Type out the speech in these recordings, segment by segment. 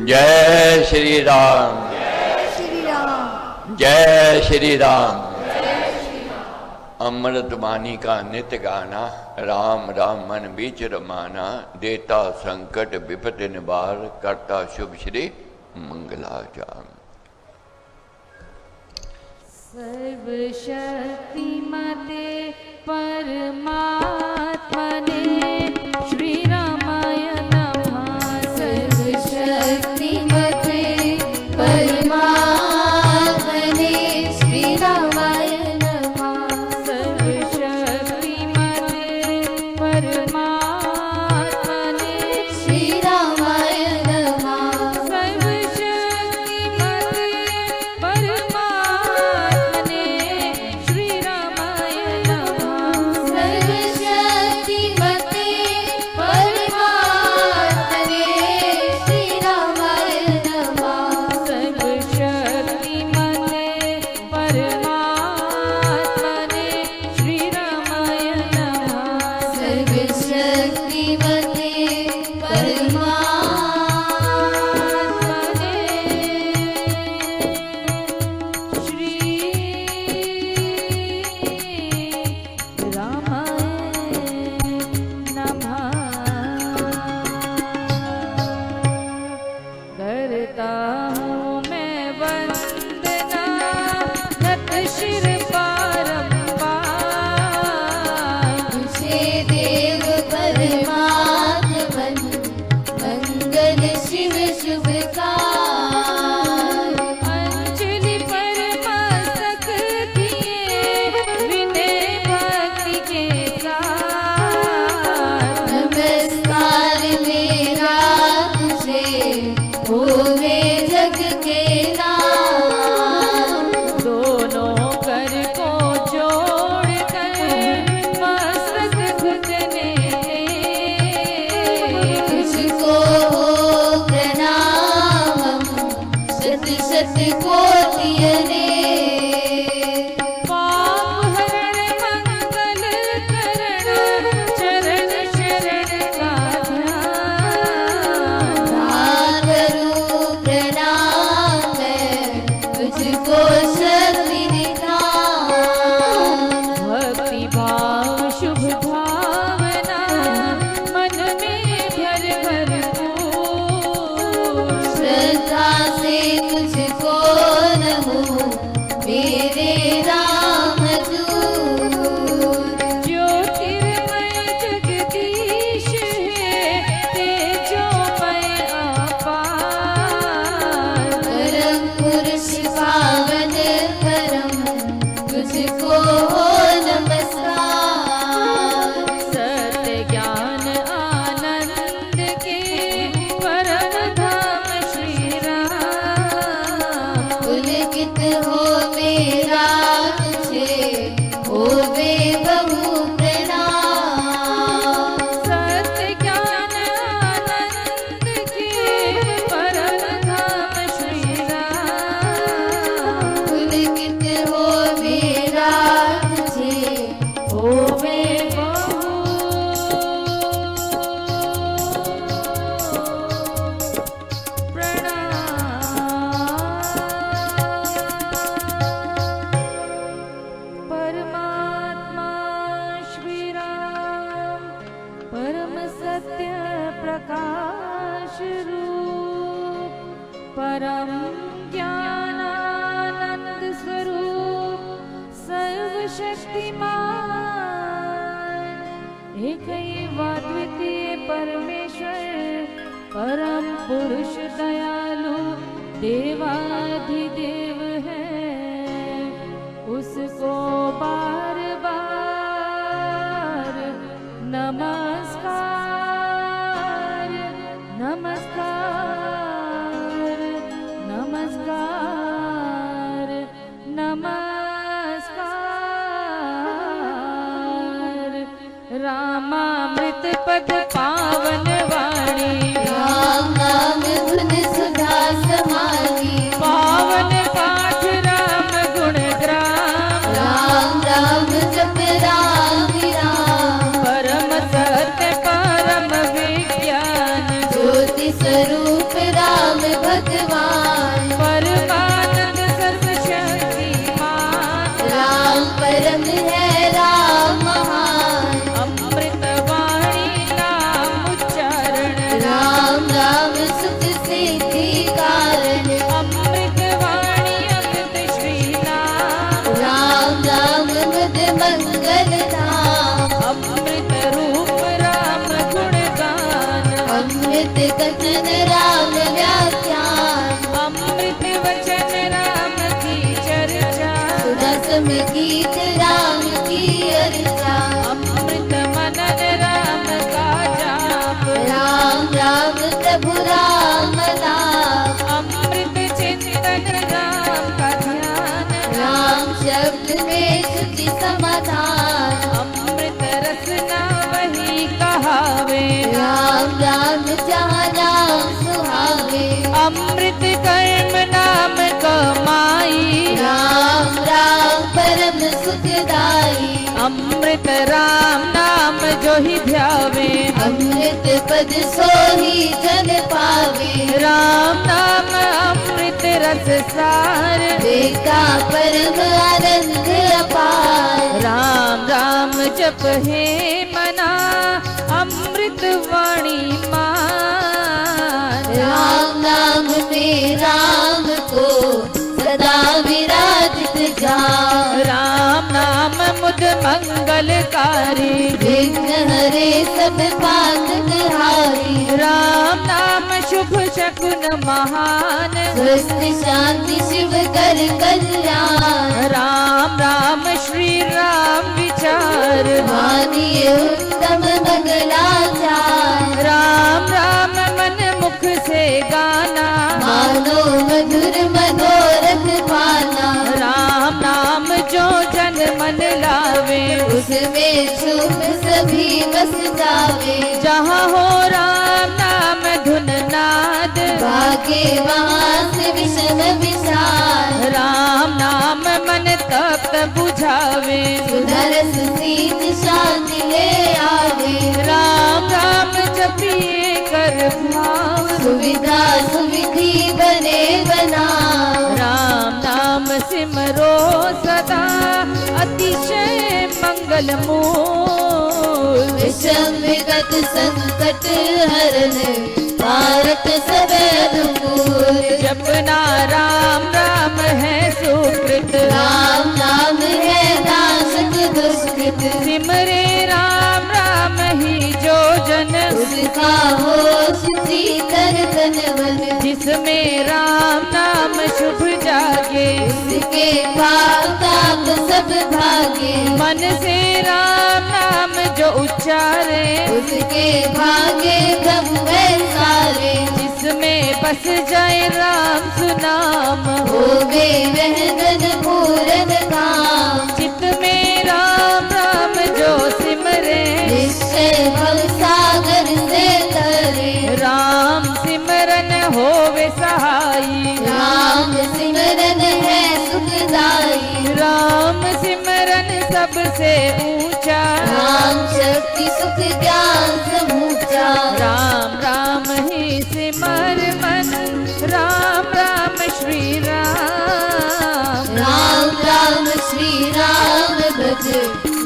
जय श्री राम, जय श्री राम, जय श्री राम। अमृत वाणी का नित्य गाना, राम राम मन बीच रमाना। देता संकट विपत्ति निवार, करता शुभ श्री मंगलाचार। सर्वशक्तिमते परमात्मने श्री रामाय नमः। सर्वशक्तिमते परमात्मने श्री रामाय नमः। सर्वशक्तिमते परमात्मने श्री रामाय नमः। सर्वशक्तिमते परमात्मने श्री रामाय नमः। सर्वशक्तिमते परमात्मने श्री रामाय नमः। सर्वशक्तिमते परमात्मने श्री रामाय नमः। सर्वशक्तिमते परमात्मने श्री रामाय नमः। करता हूँ मैं वंदना नत शिर बारंबार। तुझे देव परमात्मन मंगल शिव शुभकार। अंजलि पर मस्तक दिए विनय भक्ति के साथ। नमस्कार मेरा तुझे होवे जग के नाम। दोनों कर को जोड़ कर मस्तक घुटने तुझको हो प्रणाम शत शत कोटि अनेक। पाप हरण मंगल करण चरण शरण का ध्यान। ध्यान करूं प्रणाम मैं तुझको शक्ति निधान। भक्ति भाव शुभ भावना मन में भर भरपूर। श्रद्धा से तुझको नमो मेरे राम दूत। ज्योतिर्मय जगदीश है तेजोमय अपार। परम पुरुष पावन परम तुझको हो नमस्कार। सत्य ज्ञान आनंद के परम धाम श्री राम। पुलकित हो मेरा तुझे होवे बहु प्रणाम। सत्य ज्ञान आनंद के परम धाम श्री राम। पुलकित हो मेरा तुझे होवे परमात्मा श्री राम परम सत्य प्रकाश रूप परम ज्ञानानंद स्वरूप सर्वशक्तिमान एक अद्वितीय परमेश्वर परम पुरुष दयालु देवाधिदेव है। उसको बार बार नमस्कार नमस्कार नमस्कार नमस्कार। रामामृत पद पावन वाणी राम नाम धुन सुधा समानी। पावन पाठ राम गुण ग्राम। राम राम जप राम राम। परम सत्य परम विज्ञान ज्योति स्वरूप राम अमृत कथन राम व्याख्यान अमृत वचन राम की चर्चा रसम गीत राम की अर्चा अमृत मनन राम का जाप राम राम प्रभु राम नाम अमृत चिंतन राम का ध्यान राम शब्द में शुचि समाधान अमृत रसना वही कहावे राम राम जहाँ नाम सुहावे अमृत कर्म नाम कमाई राम राम परम सुखदाई अमृत राम नाम जो ही ध्यावे अमृत पद सोही जन पावे राम नाम अमृत रस सार देखा परम आनंद अपार राम राम जप हे मना अमृत वाणी मान राम नाम में राम को सदा विराजित जान राम नाम मुद मंगलकारी विघ्न हरे सब पातक हारी राम नाम शुभ शकुन महान स्वस्थ शांति शिव कर कल्याण राम राम श्री राम विचार मानिए उत्तम मंगलाचार राम राम मन मुख से गाना मानो मधुर मनोरथ पाना राम नाम जो जन मन लावे उसमें शुभ सभी बस जावे जहाँ हो राम नाम धुन नाद भागे वहाँ से विषम विशाल राम नाम मन तप्त बुझावे सुधरस सीत शांति ले आवे राम राम जपिए कर भाव सुविधा सुविधि बने बना राम नाम सिमरो सदा अतिशय मंगल मूल विषम विगत संकट हरन भारत सब अनुकूल जपना राम राम है सुकृत राम नाम है नाशक दुष्कृत सिमरे राम राम ही जो जन उसका हो शीतल तन मन जिसमें राम नाम शुभ जागे उसके भाव ताप सब भागे मन से राम नाम जो उच्चारे उसके भागे ब्रह्म सारे जिसमें बस जाए राम सुनाम हो गए वह पूरन काम चित में राम राम जो सिमरे निश्चय भव सागर से तरे राम सिमरन होवे सहाई राम सिमरन है सुखदाई राम सिमरन सबसे ऊंचा राम शक्ति सुख ज्ञान समूचा राम राम ही सिमर मन राम राम श्री राम राम राम श्री राम भज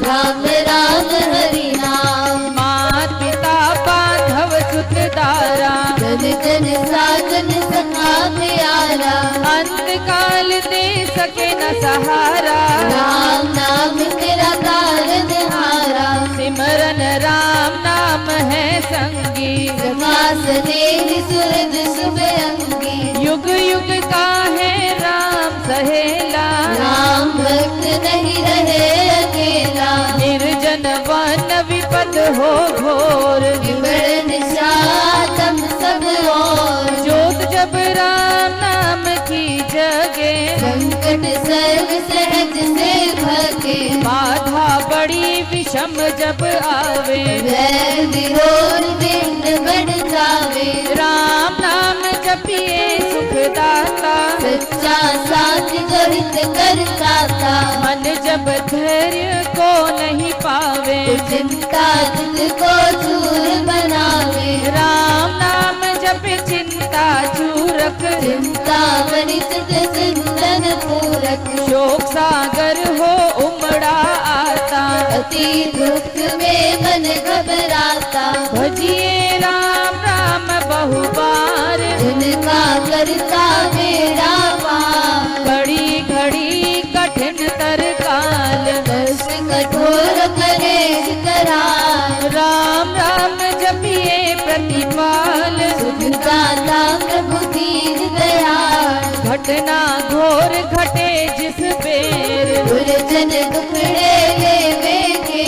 राम राम हरि नाम मात पिता बांधव सुत दारा जन जन साजन सखा प्यारा अंत काल दे सके न सहारा राम नाम तेरा कारण हारा सिमरन राम नाम है संगी प्रकाश देहि सुरद शुभ अंगी युग युग का है राम सहेला राम भक्त नहीं रहे अकेला निर्जन वन विपद हो घोर विमरण शातम सब और जोत जब राम नाम की जगे संकट सर्व सहज से भगे बाधा बड़ी विषम जब आवे वैर विरोध विघ्न बढ़ जावे राम नाम जपिए सुखदाता सच्चा साथ जो हित करता था मन जब धैर्य को नहीं पावे चिंता चित को चूर बनावे राम नाम जप चिंता चूरक चिंता गणित चिंतन पूरक शोक सागर हो उमड़ा आता अति दुख में मन घबराता भजिए राम राम बहुबार जिनका करता मेरा पार बड़ी घड़ी कठिन तरकाल कष्ट कठोर करे करार राम राम जपिए रतिपाल सुखदाता प्रभु दीन दयाल घटना घोर घटे जिस बेर दुर्जन दुखड़े लेवे के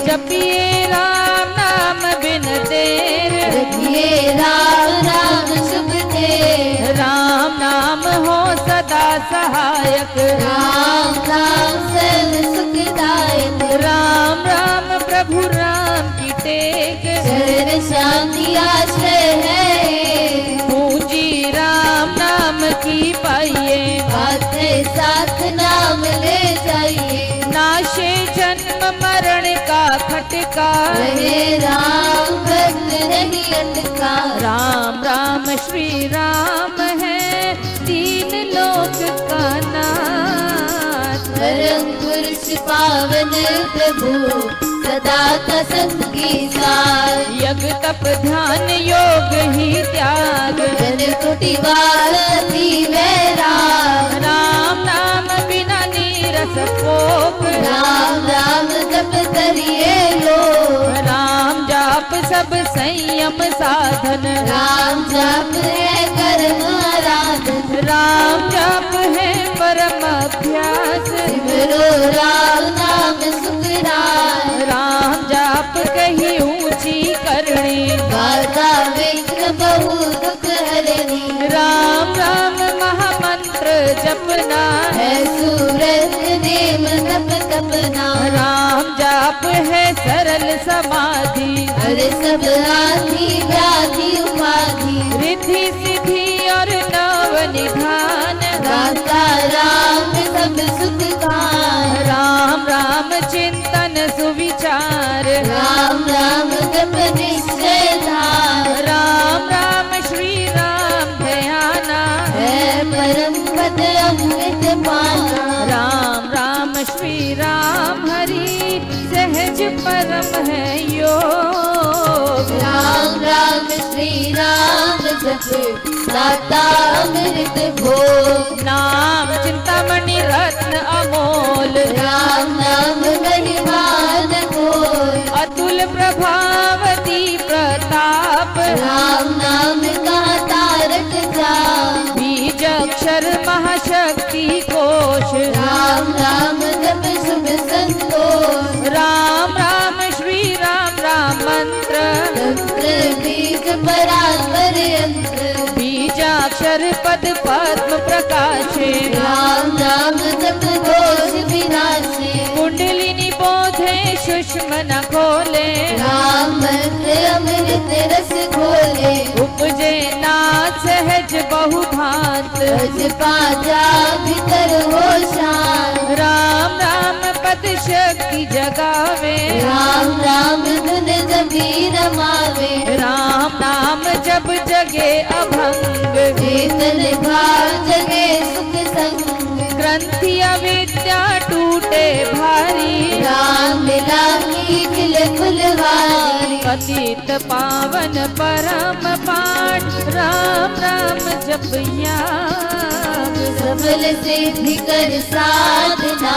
जपिए राम नाम बिन देर रखिए राम नाम शुभ देर राम नाम हो सदा सहायक राम नाम सर्व सुखदायक राम राम प्रभु राम की टेक शरण शांति आश्रय है पूंजी राम नाम की पाइए आते साथ नाम ले जाइए नाशे जन्म मरण का खटका रहे राम भक्त नहीं अटका राम राम श्री राम है तीन लोक का नाथ परम पुरुष पावन प्रभु सदा का संगी सार यज्ञ तप ध्यान योग ही त्याग जन कुटी वाली वैराग राम नाम बिना नीरस पोक राम राम जप करिए लो राम जाप सब संयम साधन राम जाप है कर्म आराधन राम जाप है परम अभ्यास सिमरो राम नाम सुखराय राम जाप कही ऊंची करनी गाता विघ्न बहु दुख हरनी राम राम महामंत्र जपना है सूरत नेम तप तपना राम जाप है सरल समाधि हर सब आदि व्याधि उपाधि रिद्धि सिद्धि और नव निधान गाता राम सब सुख पान राम राम चिंतन सुविचार राम राम जप निश्चय धाम राम राम श्री राम ध्याना है परम पद अमृत पाना राम राम श्री राम हरि सहज परम है योग राम राम श्री राम जप दाता अमृत भोग नाम चिंतामणि रत्न अमोल राम नाम महिमान घोर अतुल प्रभावती प्रताप राम नाम का तारक जाप बीज अक्षर महाशक्ति कोश राम राम जप शुभ संतोष राम राम श्री राम राम मंत्र तंत्र बीज परात्पर यंत्र बीजाक्षर पद पद्म प्रकाशे राम राम जप दोष विनाशे कुंडलिनी बोधे सुषम न खोले राम मंत्र अमृत रस घोले उपजे नाथ सहज बहुभांत रज पाजा भीतर हो शांत राम राम पद शक्ति जगावे राम राम धुन जबी रमावे राम नाम जब जगे अभंग चेतन भाव जगे सुख संग ग्रंथि अविद्या टूटे भारी राम लीला की खिल फुलवारी पतित पावन परम पाठ राम राम जपिया सबल सिद्धि कर साधना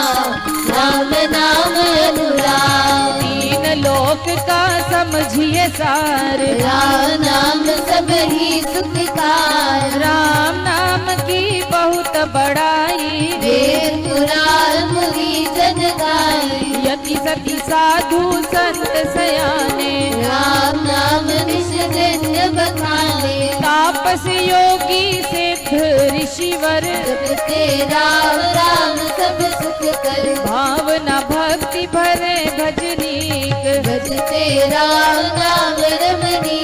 राम नाम अनुराग तीन लोक का समझिए सार राम नाम सब ही सुखकार राम नाम की बहुत बड़ाई वेद पुराण मुनि जन गाई यति सती साधु संत सयाने राम नाम निष्कंज बखाने तापस योगी सिद्ध ऋषिवर जपते राम राम सब सुख कर भावना भक्ति भरे भजनीक भजते राम नाम रमणी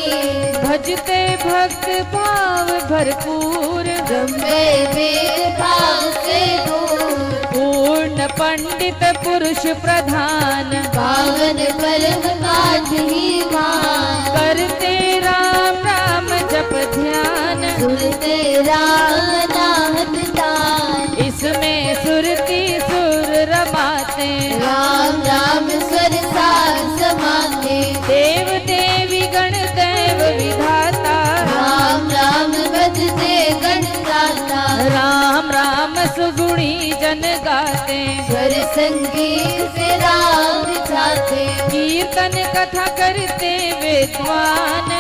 भजते भक्त भाव भरपूर गम्भे वेद भाव से दूर पूर्ण पंडित पुरुष प्रधान पावन परम पाठ ही मान करते राम राम जप ध्यान सुनते राम नाम तान इसमें सुरती सुर रमाते राम राम स्वर सार समाते देव देवी गण देव विधाता राम राम भजते गणदाता राम राम सुगुणी जन गाते स्वर संगीत से राम चाहते कीर्तन कथा करते विद्वान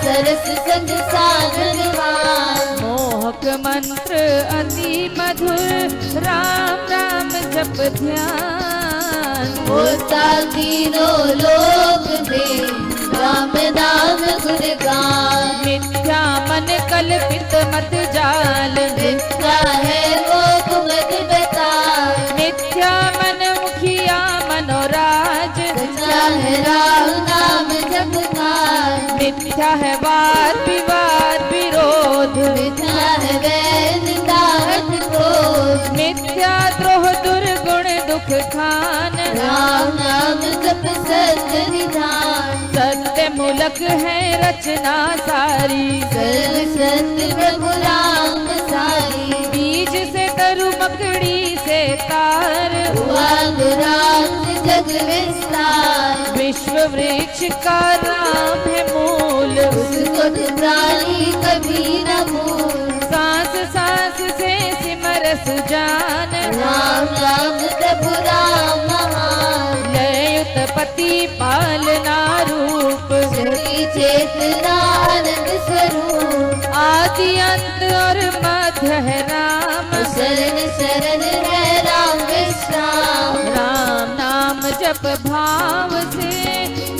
सरस संग साधनवान। मोहक मंत्र अति मधुर राम राम जप ध्यान। होता तीनों लोक में राम नाम गुणगान। मिथ्या मन कल्पित मत जाल। मिथ्या है लोक मत बताल। मिथ्या मन मुखिया मनोराज। सच्चा है राम नाम जपकार। मिथ्या है वाद विवाद विरोध। मिथ्या है वैर निंदावत क्रोध। मिथ्या द्रोह दुर्गुण दुख खान। राम नाम जप सत्य निधान। सत्य मूलक है रचना सारी। सर्व सत्य प्रभु राम सारी। बीज से तरु मकड़ी से तार। हुआ गुरांत जग विस्तार। विश्व वृक्ष का राम है मूल। उसको प्राणी कभी न भूल। सांस सांस से सिमरस जान। राम राम प्रभु राम महान। लय उत्पत्ति पालना रूप। शक्ति चेतना आनंद स्वरूप। आदि अंत और मध्य है राम। शरण शरण है राम विश्राम। राम नाम जप भाव से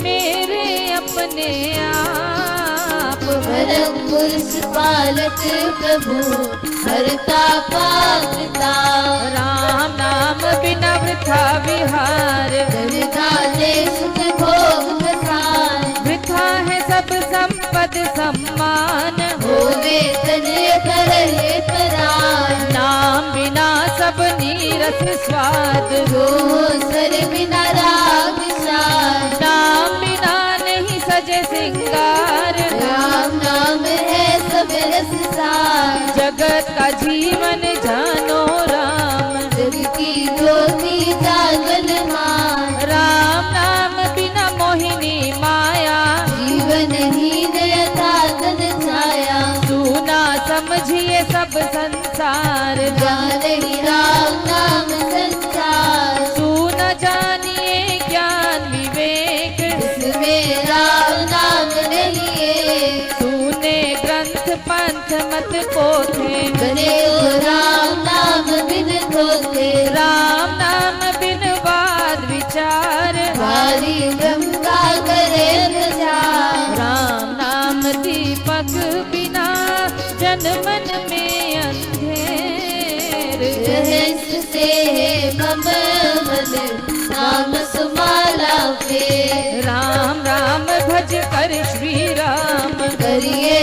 मेरे अपने आप। परम पुरुष पालक प्रभु हरता पात्रता। राम नाम बिना वृथा विहार। जगदाने सुख भोग प्रसाद। वृथा है सब संपद सम्मान। होवे तनय करहे परान। नाम बिना सब नीरस स्वाद। जो सर बिना राग सार। नाम बिना नहीं सजे सिंगार। राम नाम है सब रस सार। जगत का जीवन जानो राम। जग की ज्योति जागल मान। राम नाम बिना मोहिनी माया। जीवन हीन यथा तन छाया। सूना समझिए सब संसार। जानहि राम नाम संचार। सूना जानिए ज्ञान विवेक। इसमें राम नाम नहीं एक। सूने ग्रंथ पंथ मत कोथे। बने हो राम नाम बिन धोखे। राम नाम बिन वाद विचार। भारी ब्रह्म का करे प्रचार। राम नाम दीपक बिना जन मन में अंधेर। रहस्य से है मम मन नाम सुमाला पे। राम राम भज कर श्री राम। करिए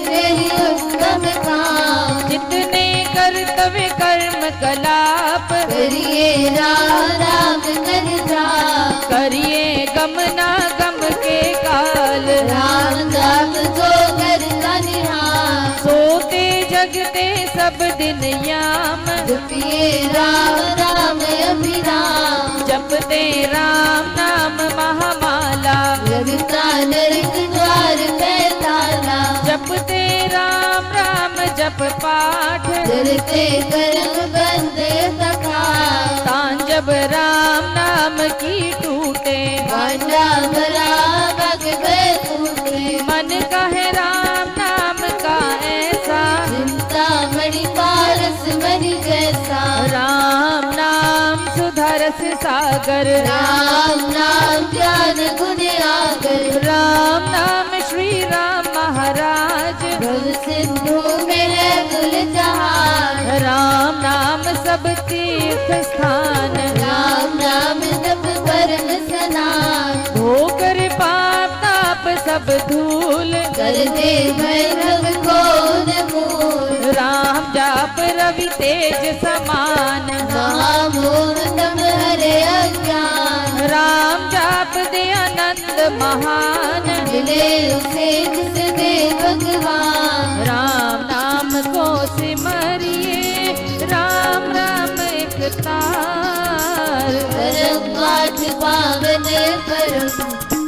नहीं उत्तम काम। जितने कर्तव्य कर्म कलाप। करिए राम राम कर जाप। करिए गम ना गम के काल। राम नाम जो करता निहार। सोते जगते सब दिन याम। जपिए राम राम अभिराम। जपते राम नाम महामाला। लगता नरक द्वार पैताला। जपते राम राम जप पाठ। डरते कर्म बंदे सखा। तांजब राम नाम की टूटे। बांडा भरा बग गए टूटे। मन कहे राम नाम का ऐसा। चिंता मणि पारस मणि जैसा। राम नाम सुधरस सागर। राम नाम ज्ञान गुण आगर। राम नाम श्री राम महाराज। भव सिंधु में है कुल जहान। राम नाम सब तीर्थ स्थान। राम नाम जप परम स्नान। धोकर पाप ताप सब धूल। कर दे भैरव को मूल। राम जाप रवि तेज समान। महामूर्तम हरे अज्ञान। राम जाप दे आनंद महान। मिले उसे जिस दे भगवान। राम नाम को सिमरिए। राम राम एक तार। परम पाठ पावन परम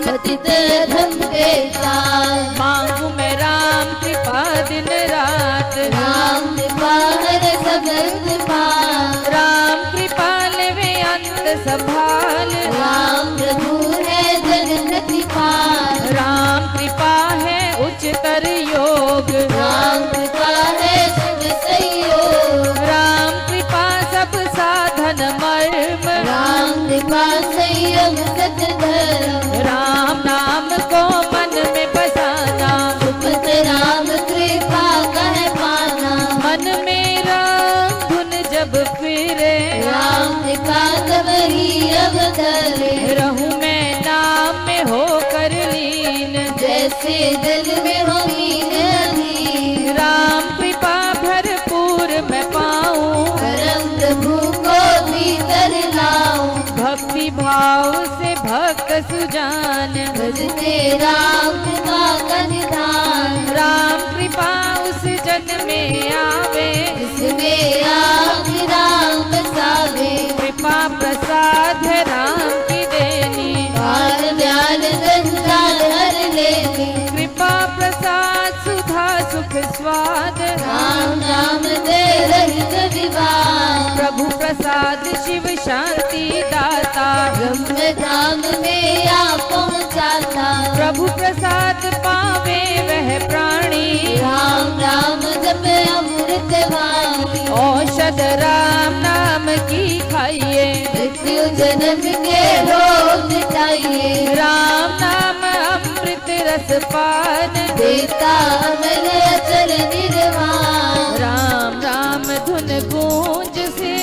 पतित धम के तार। मांगू मैं राम कृपा दिन रात। राम कृपा हर सबद पार। राम कृपा लेवे अंत संभाल। राम प्रभु है जगत कृपाल। राम कृपा है उच्च सुंदर योग। राम कृपा है शिव संयोग। राम कृपा सब साधन मर्म। राम कृपा संयम सत धर्म। राम नाम को मन में बसाना। सुपत राम कृपा कह पाना। मन में राम धुन जब फिरे। राम कृपा तब ही अवतरे। रहूं मैं नाम में होकर लीन। जैसे दिल में हो मीन अधीन। राम कृपा भरपूर मैं पाऊं। परम प्रभु को भीतर लाऊं। भक्ति भाव से भक्त सुजान। भजते राम कृपा का निधान। राम कृपा उस जन में आवे। जिसमें आके राम बसावे। कृपा प्रसाद है राम की देनी। पार ज्ञान जंजाल हर लेनी। कृपा प्रसाद सुधा सुख स्वाद। राम नाम दे रहित विवाद। प्रभु प्रसाद शिव शांति दाता। ब्रह्म धाम में आ पहुँचाता। प्रभु प्रसाद पावे वह प्राणी। राम राम जप अमृत वाणी। औषध राम नाम की खाइए। मृत्यु जन्म के रोग मिटाइए। राम नाम अमृत रस पान। देता अमर अचल निर्वाण। राम राम धुन गूंज से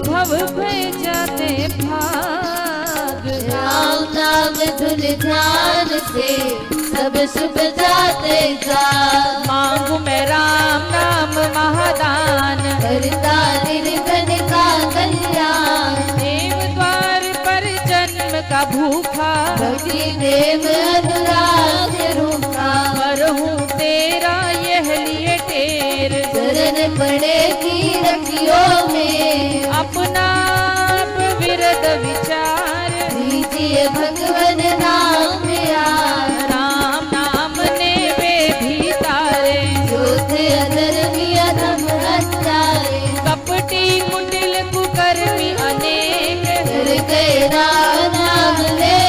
भव भय जाते भाग। राम नाम धुन ध्यान से सब शुभ जाते जा। मांगू मैं राम नाम महादान। करता निर्धन का कल्याण। देव द्वार पर जन्म का भूखा। भक्ति प्रेम अनुराग रूपा। करहूँ तेरा यह लिए टेर। शरण पड़े की रखियो में। अपना आप विरद विचार। दीजिए भगवन नाम यार। राम नाम ने वे भी तारे। जो थे अधर्मी अधम हत्यारे। कपटी कुटिल कुकर्मी अनेक। कर गए राम नाम ले।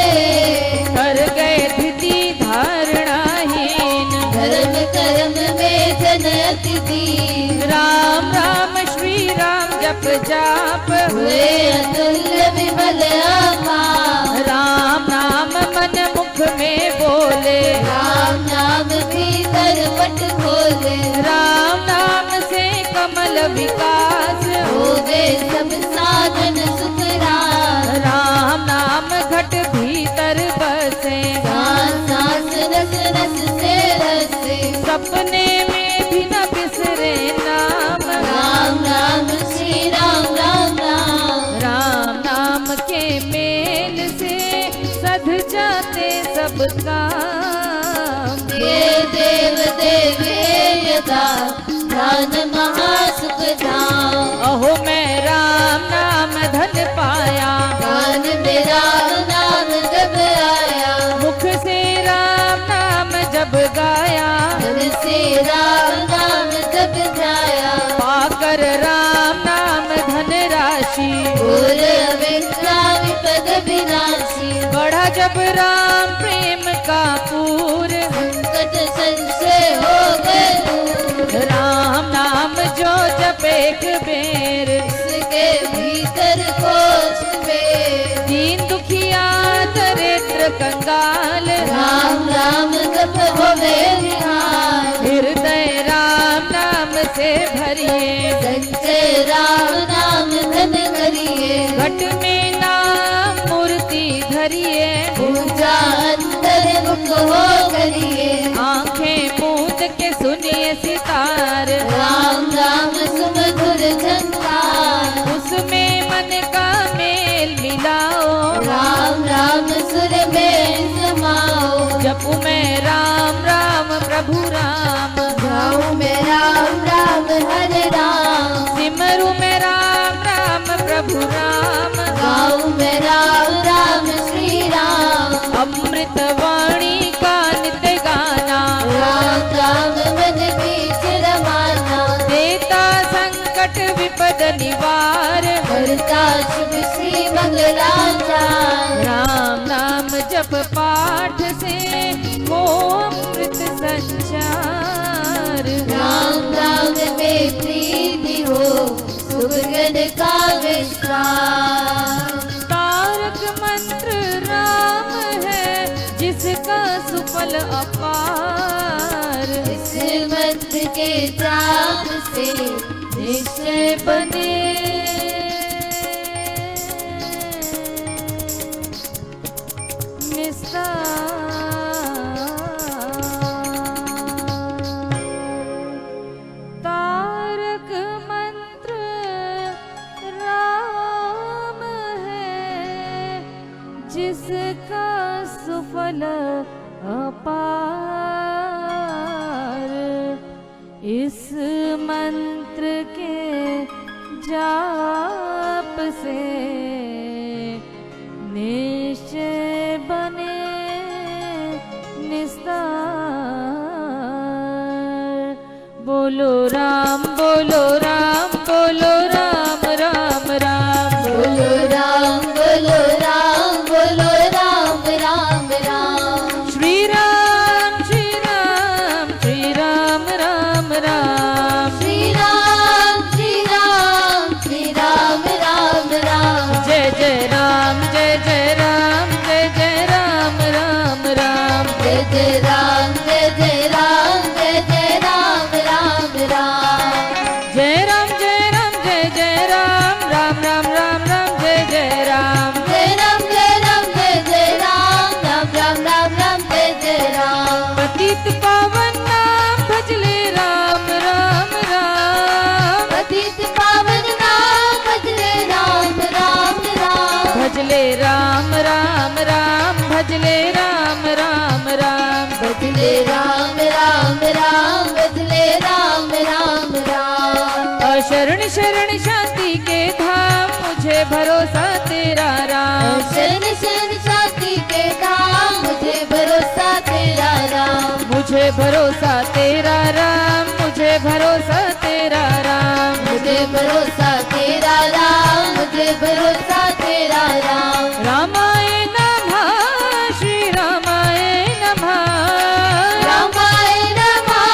कर गए धृति धारणाहीन। धर्म कर्म में जन अति दीन। राम राम श्री राम जप जाप। हुए अतुल्य विमल अपार। राम नाम मन मुख में बोले। राम नाम भीतर पट खोले। राम नाम से कमल विकास। होवे सब साधन सुखरास। राम नाम घट भीतर बसे। सांस सांस रस रस से रसे। सपने में भी न बिसरे नाम। राम नाम श्री राम राम राम। राम नाम के मेल से सध जाते सब काम। ये देव देवे यदा ध्यान महासुख धाम। अहो मैं राम नाम धन पाया। कान में राम नाम जब आया। मुख से राम नाम जब गाया। मन से राम नाम जब जाया। पाकर राम नाम धन राशि। और अविद्यावि पद विनाशी। बढ़ा जब राम प्रेम का पूर। संकट संशय हो गए दूर। राम नाम जो जप एक बेर। इसके भीतर कोष में। दीन दुखिया दरिद्र कंगाल। राम राम जप होवे निहाल। हृदय राम नाम से भरिए। संचय राम नाम धन करिए। घट में नाम मूर्ति धरिए। पूजा अंतर मुख हो करिए। आंखें मूंद के सुनिए सितार। राम राम सुमधुर झंकार। उसमें मन का मेल मिलाओ। राम राम सुर में समाओ। जपू मैं राम राम प्रभु राम। गाऊं मैं राम राम हरे राम। सिमरू मैं राम राम प्रभु राम। गाऊं मैं राम राम श्री राम। अमृत वाणी का नित्य गाना। राम राम मन बीच रमाना। देता संकट विपद निवार। करता शुभ श्री मंगलाचार। राम नाम जप पाठ से हो अमृत संचार। हो सुगगन का विश्राम। तारक मंत्र राम है जिसका सुफल अपार। इस मंत्र के जाप से निश्चय बने तारक मंत्र राम है जिसका सुफल अपार। इस मंत्र के जाप से निश्चय बने निस्तार। बोलो राम बोलो राम बोलो राम राम राम। बोलो राम बोलो राम बोलो राम राम राम। श्री राम श्री राम श्री राम राम राम। श्री राम श्री राम श्री राम राम राम। जय जय राम जय जय राम जय जय राम राम राम। जय जय राम जय जय राम जय जय राम राम राम। जय राम जय राम जय जय राम राम राम राम राम जय जय राम। जय राम जय राम जय जय राम राम राम राम राम जय जय राम। पतित पावन नाम भजले राम राम राम। पतित पावन नाम भजले राम राम राम। भजले राम राम राम भजले राम राम राम। भजले राम राम राम भजले राम राम राम। शरण शरण शांति के धाम मुझे भरोसा तेरा राम। शरण शरण शांति के धाम मुझे भरोसा तेरा राम। मुझे भरोसा तेरा राम मुझे भरोसा तेरा राम। मुझे भरोसा तेरा राम मुझे भरोसा तेरा राम। रामाय नमः श्री रामाय नमः। रामाय नमः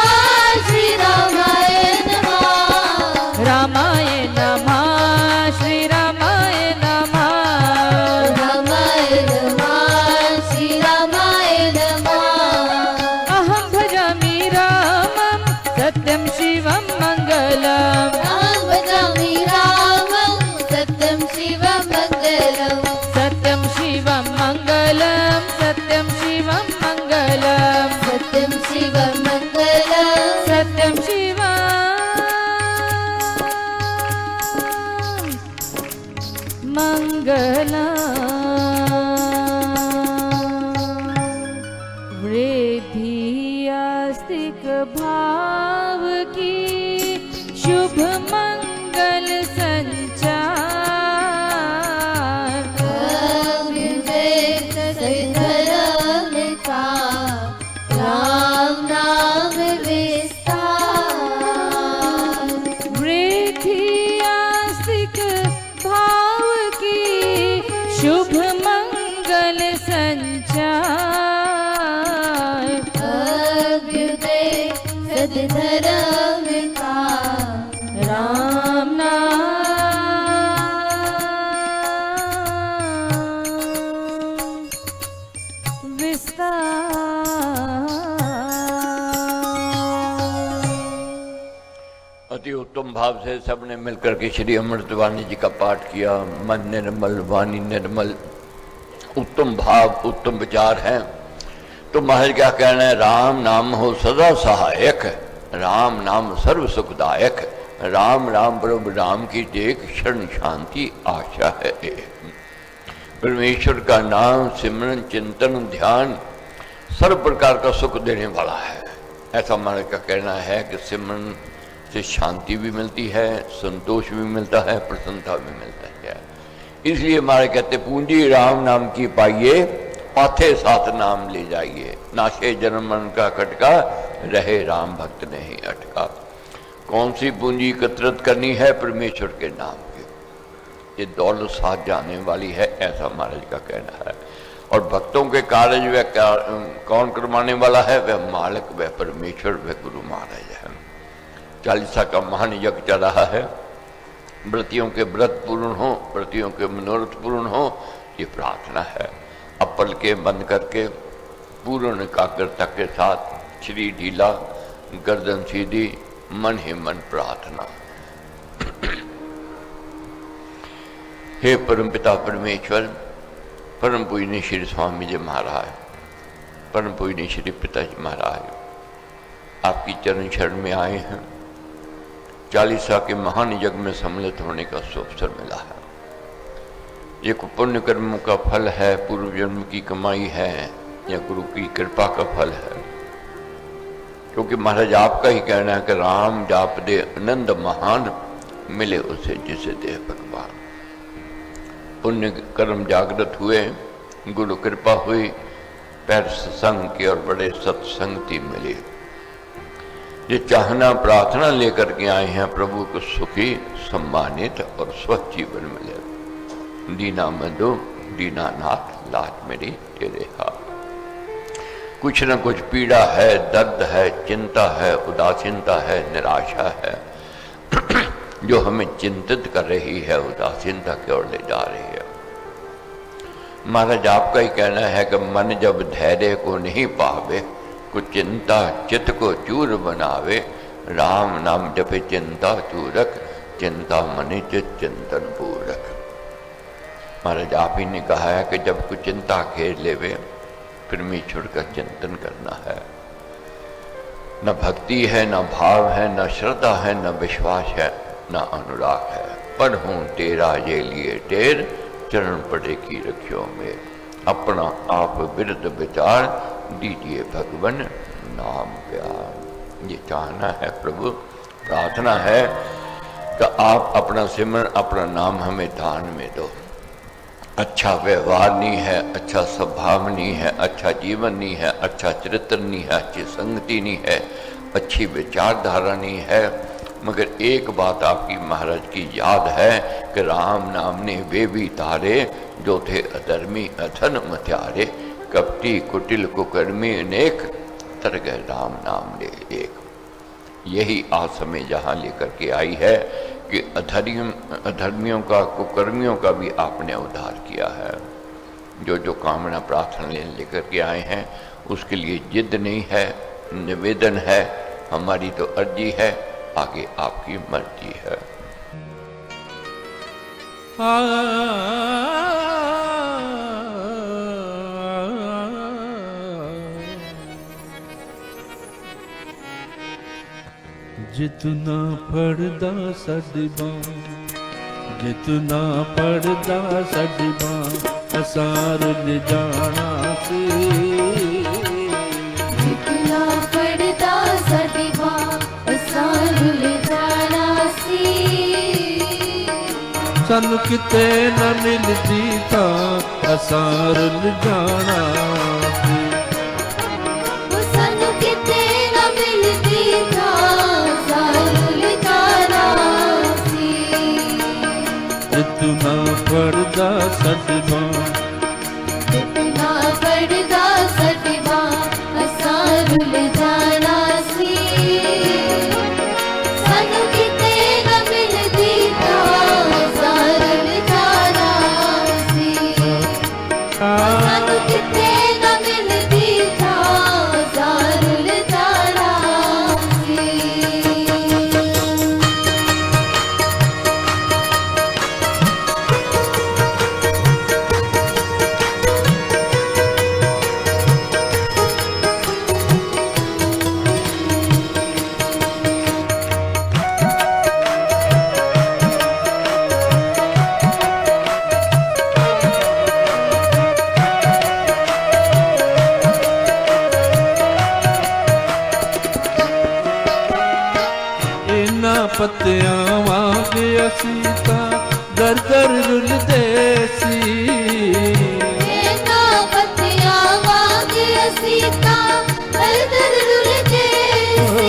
श्री रामाय नमः। रामाय नमः श्री रामाय नमः। रामाय नमः श्री रामाय नमः। अहं भजामि रामं सत्यं शिवं मङ्गलम्। अहं भजामि रामं सत्यं शिवं मङ्गलम्। सत्यं शिवं मङ्गलं सत्यं शिवं मङ्गलं। सत्यं शिवं मङ्गलम्। सत्यं शिवं मङ्गलम्। वृद्धि आस्तिक भाव की शुभ मंगल संचार। विवेक से धर्म का राम नाम विस्तार। वृद्धि आस्तिक भाव की शुभ मंगल संचार। अभ्युदय सद्धर्म का राम नाम विस्तार। अति उत्तम भाव से सबने मिलकर के श्री अमृतवाणी जी का पाठ किया। मन निर्मल वाणी निर्मल, उत्तम भाव उत्तम विचार हैं। तो महाराज क्या कहना है, राम नाम हो सदा सहायक, राम नाम सर्व सुखदायक। राम राम प्रभु राम की देख शरण शांति आशा है। परमेश्वर का नाम सिमरन चिंतन ध्यान सर्व प्रकार का सुख देने वाला है। ऐसा महाराज का कहना है कि सिमरन से शांति भी मिलती है, संतोष भी मिलता है, प्रसन्नता भी मिलता है। इसलिए महाराज कहते पूंजी राम नाम की पाइए, पाथे साथ नाम ले जाइए। नाशे जन्म मन का खटका, रहे राम भक्त नहीं अटका। कौन सी पूंजी एकत्रित करनी है? परमेश्वर के नाम की। ये दौलत साथ जाने वाली है, ऐसा महाराज का कहना है। और भक्तों के कार्य वह कौन करवाने वाला है? वह मालिक, वह परमेश्वर, वह गुरु महाराज है। चालीसा का महान यज्ञ चल रहा है। व्रतियों के व्रत पूर्ण हो, व्रतियों के मनोरथ पूर्ण हो, ये प्रार्थना है। अब पलकें बंद करके पूर्ण एकाग्रता के साथ श्री ढीला, गर्दन सीधी, मन ही मन प्रार्थना। हे परमपिता परमेश्वर, परम पूजनीय श्री स्वामी जी महाराज, परम पूजनीय श्री पिताजी महाराज, आपकी चरण शरण में आए हैं। 40 के महान यज्ञ में सम्मिलित होने का अवसर मिला है। ये पुण्य कर्मों का फल है, पूर्व जन्म की कमाई है या गुरु की कृपा का फल है। क्योंकि महाराज आपका ही कहना है कि राम जाप दे आनंद महान, मिले उसे जिसे दे भगवान। पुण्य कर्म जागृत हुए, गुरु कृपा हुई, पैर सत्संग की और बड़े सत्संगति मिले। ये चाहना प्रार्थना लेकर के आए हैं प्रभु को सुखी, सम्मानित और स्वस्थ जीवन मिले। दीना मधु दीनानाथ लाज मेरी तेरे हाथ। कुछ न कुछ पीड़ा है, दर्द है, चिंता है, उदासीनता है, निराशा है जो हमें चिंतित कर रही है, उदासीनता की ओर ले जा रही है। महाराज आपका ही कहना है कि मन जब धैर्य को नहीं पावे, कुछ चिंता चित्त को चूर बनावे। राम नाम जपे चिंता चूरक, चिंता मनि चित चिंतन पूरक। महाराज आप ही ने कहा है कि जब कुछ चिंता घेर लेवे, परमेश्वर का चिंतन करना है। न भक्ति है, न भाव है, न श्रद्धा है, न विश्वास है, न अनुराग है। पढ़ूं तेरा ये लिए टेर, चरण पड़े की रखियो में। अपना आप विरुद्ध विचार, दीजिए भगवन नाम प्यार। ये चाहना है प्रभु, प्रार्थना है कि आप अपना सिमरन, अपना नाम हमें दान में दो। अच्छा व्यवहार नहीं है, अच्छा स्वभाव नहीं है, अच्छा जीवन नहीं है, अच्छा चरित्र नहीं है, अच्छी संगति नहीं है, अच्छी विचारधारा नहीं है। मगर एक बात आपकी महाराज की याद है कि राम नाम ने वे भी तारे जो थे अधर्मी अधन मत्यारे। कपटी कुटिल कुकर्मी अनेक, तर गए राम नाम ले एक। यही आज समय जहाँ लेकर के आई है कि अधर्मियों का, कुकर्मियों का भी आपने उद्धार किया है। जो कामना प्रार्थना लेकर के आए हैं उसके लिए जिद नहीं है, निवेदन है। हमारी तो अर्जी है, आगे आपकी मर्जी है। जितना पढ़दा सदबा, जितना पढ़दा सदबा, असार ले जाना से। जितना पढ़दा सदबा, असार ले जाना सी। सानू किते न मिलदी था, असार ले जाना से। वो सानू किते न मिलदी था, असार ले जाना सी। जितना पढ़दा सदबा, जितना पढ़दा सदबा, असार ले जाना सी। सानू किते न मिलदी था, असार ले जाना सी। सानू किते न मिलदी था, असार ले जाना सी। पत्तियां वांगे असी तां दर दर रुलदे सी। इन्हां पत्तियां वांगे असी तां दर दर रुलदे सी।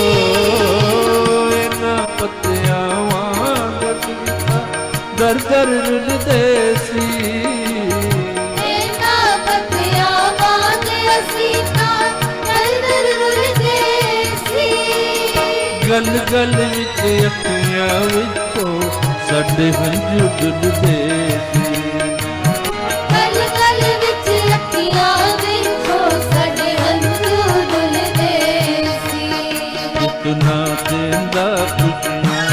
इन्हां पत्तियां वांगे असी तां दर दर रुलदे सी। इन्हां पत्तियां वांगे असी तां दर दर रुलदे सी। गल गल विच अखियां विचों ਸਾਡੇ ਹੰਝੂ ਡੁੱਲਦੇ ਸੀ। ਕਲ ਕਲ ਵਿੱਚ ਅੱਖੀਆਂ ਵਿੱਚੋਂ ਸਾਡੇ ਹੰਝੂ ਡੁੱਲਦੇ ਸੀ। ਤੂੰ ਨਾ ਦੇਂਦਾ ਖੁਸ਼ੀਆਂ,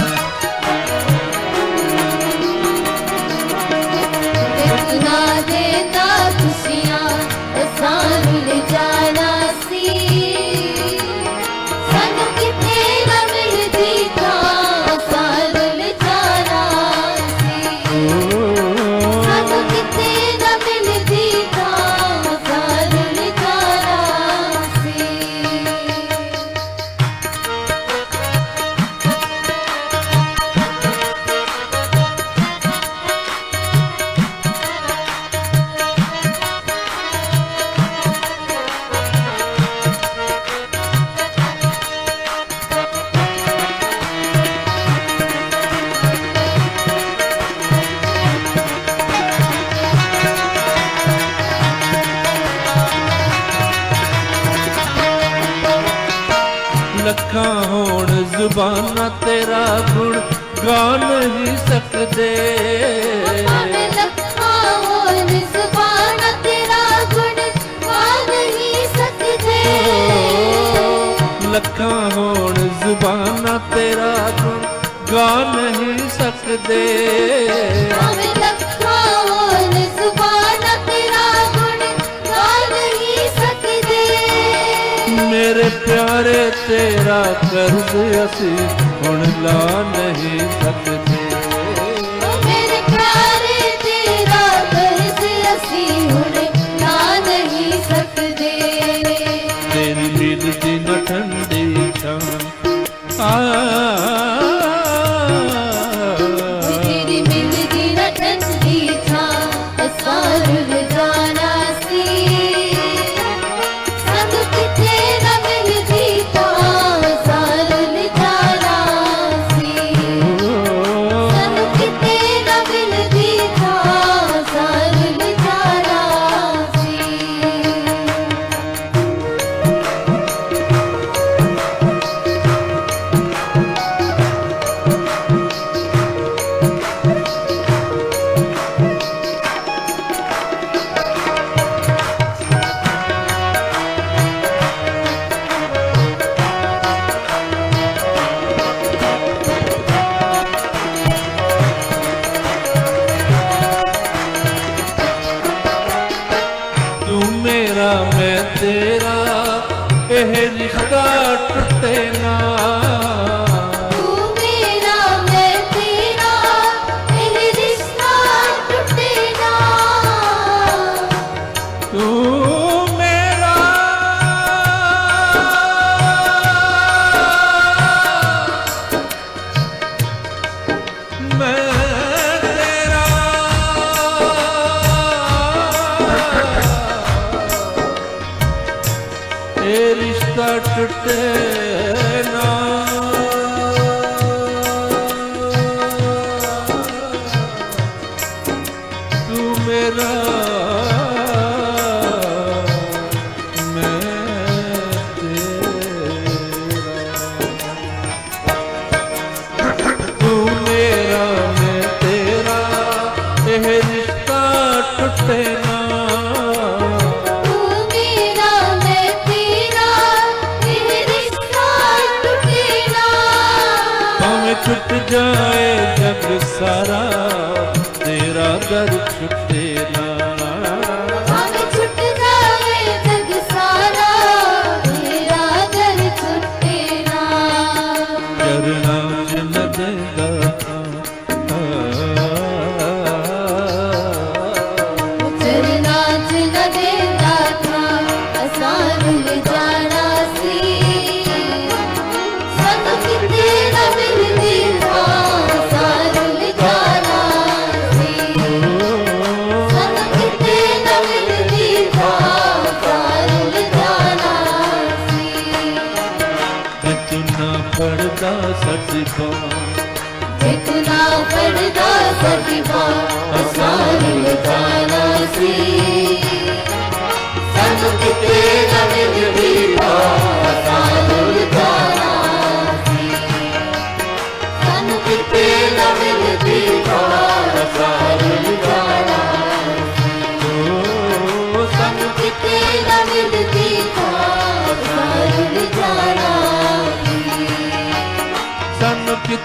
ਤੂੰ ਨਾ ਦੇਂਦਾ ਖੁਸ਼ੀਆਂ, ਅਸਾਂ ਰੁੱਲ ਜਾਣਾ ਸੀ। ਸਾਨੂੰ ਕਿਤੇ ਨਾ ਮਿਲਦੀ ਥਾਂ, ਅਸਾਂ ਰੁੱਲ ਜਾਣਾ ਸੀ। ਸਾਨੂੰ ਕਿਤੇ ਨਾ ਮਿਲਦੀ ਥਾਂ, ਅਸਾਂ ਰੁੱਲ ਜਾਣਾ ਸੀ। ਲੱਖਾਂ ਹੋਣ ਜ਼ੁਬਾਨਾਂ ਤੇਰਾ ਗੁਣ ਗਾ ਨਹੀਂ ਸਕਦੇ। ਭਾਵੇਂ ਲੱਖਾਂ ਹੋਣ ਜ਼ੁਬਾਨਾਂ ਤੇਰਾ ਗੁਣ ਗਾ ਨਹੀਂ ਸਕਦੇ। ਲੱਖਾਂ ਹੋਣ ਜ਼ੁਬਾਨਾਂ ਤੇਰਾ ਗੁਣ ਗਾ ਨਹੀਂ ਸਕਦੇ। ਭਾਵੇਂ ਲੱਖਾਂ ਹੋਣ ਜ਼ੁਬਾਨਾਂ ਤੇਰਾ ਗੁਣ ਗਾ ਨਹੀਂ ਸਕਦੇ। ਮੇਰੇ ਪਿਆਰੇ ਤੇਰਾ ਕਰਜ਼ ਅਸੀਂ ਹੁਣ ਲਾ ਨਹੀਂ ਸਕਦੇ। ਮੇਰੇ ਪਿਆਰੇ ਤੇਰਾ ਕਰਜ਼ ਅਸੀਂ ਹੁਣ ਲਾ ਨਹੀਂ ਸਕਦੇ। ਤੇਰੀ ਮਿਲਦੀ ਨਾ ਠੰਡੀ ਛਾਂ ਤੇਰੀ ਮਿਲਦੀ ਨਾ ਠੰਡੀ ਥਾਂ, ਅਸਾਂ ਰੁੱਲ ਜਾਣਾ ਸੀ। ਸਾਨੂੰ ਕਿਤੇ ਨਾ ਮਿਲਦੀ ਥਾਂ, ਅਸਾਂ ਰੁੱਲ ਜਾਣਾ ਸੀ। ਸਾਨੂੰ ਕਿਤੇ ਨਾ ਮਿਲਦੀ ਥਾਂ, ਅਸਾਂ ਰੁੱਲ ਜਾਣਾ ਸੀ। ਤੂੰ ਮੇਰਾ ਮੈਂ ਤੇਰਾ ਇਹ ਰਿਸ਼ਤਾ ਟੁੱਟੇ ਨਾ। ਤੂੰ ਮੇਰਾ ਮੈਂ ਤੇਰਾ, ਇਹ ਰਿਸ਼ਤਾ ਟੁੱਟੇ ਨਾ। ਤੂੰ ਮੇਰਾ ਮੈਂ ਤੇਰਾ ਇਹ ਰਿਸ਼ਤਾ ਟੁੱਟੇ ਨਾ। ਤੂੰ ਮੇਰਾ ਮੈਂ ਤੇਰਾ। ਤੂੰ ਮੇਰਾ ਮੈਂ ਤੇਰਾ ਇਹ ਰਿਸ਼ਤਾ ਟੁੱਟੇ ਨਾ। ਤੂੰ ਮੇਰਾ ਮੈਂ ਤੇਰਾ, ਇਹ ਰਿਸ਼ਤਾ ਟੁੱਟੇ ਨਾ। ਭਾਵੇਂ ਛੁੱਟ ਜਾਏ ਜਗ ਸਾਰਾ ਤੇਰਾ ਦਰ ਛੁੱਟੇ ਨਾ। ਭਾਵੇਂ ਛੁੱਟ ਜਾਵੇ ਜਗ ਸਾਰਾ, ਤੇਰਾ ਦਰ ਛੁੱਟੇ ਨਾ। ਚਰਨਾਂ ਚ ਲੱਗੇਗਾ ਚਰਨਾਂ ਚ ਲੱਗੇਗਾ ਥਾਂ, ਅਸਾਂ ਰੁੱਲ ਜਾਣਾ ਸੀ। ਸਾਨੂੰ ਕਿਤੇ ਨਾ ਮਿਲਦੀ ਥਾਂ, ਅਸਾਂ ਰੁੱਲ ਜਾਣਾ ਸੀ। ਸਾਨੂੰ ਕਿਤੇ ਨਾ ਮਿਲਦੀ ਥਾਂ, ਅਸਾਂ ਰੁੱਲ ਜਾਣਾ ਸੀ। ਤੇ ਤੂੰ ਨਾ ਪੜਦਾ ਸੱਚੀ ਬਾਤ ਜੇ ਤੂੰ ਨਾ ਪੜਦਾ ਸੱਚੀ ਬਾਤ, ਅਸਾਂ ਰੁੱਲ ਜਾਣਾ ਸੀ। ਸਾਨੂੰ ਕਿਤੇ ਨਾ ਮਿਲਦੀ ਥਾਂ, ਅਸਾਂ ਰੁੱਲ ਜਾਣਾ ਸੀ। ਸਾਨੂੰ ਕਿਤੇ ਨਾ ਮਿਲਦੀ